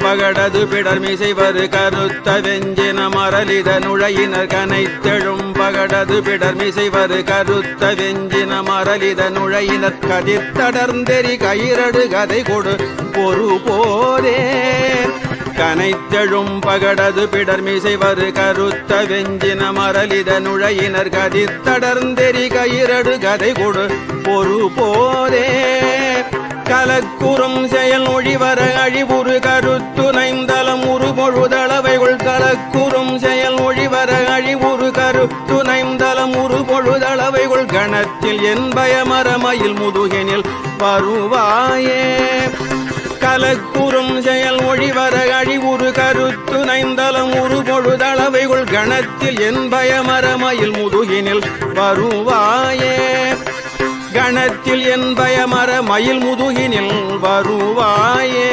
பகடது பிடர்மிசைவரு கருத்த வெஞ்சின மரலித நுழையினர் கனைத்தெழும் பகடது பிடர்மிசைவரு கருத்த வெஞ்சின மரலித நுழையினர் கதிர்த்தடர்ந்தெறி கயிரடு கதை கொடு பொறு போரே கனைத்தெழும் பகடது பிடர்மிசைவரு கருத்த வெஞ்சின மரலித நுழையினர் கதிர்த்தடர்ந்தெறி கயிரடு கதை கொடு பொறு போரே கலக்குறும் செயல் ஒழிவர அழிவுறு கருத்து நைந்தலம் உருபொழுதளவைகள் கலக்குறும் செயல் ஒழிவர அழிவுறு கருத்து நைந்தலம் உருபொழுதளவைகள் கணத்தில் என் பயமரமயில் முதுகினில் வருவாயே கலக்குறும் செயல் ஒழிவர அழிவுறு கருத்து நைந்தலம் உருபொழுதளவைகள் கணத்தில் என் பயமரமயில் முதுகினில் வருவாயே கணத்தில் என் பயமர மயில் முதுகினில் வருவாயே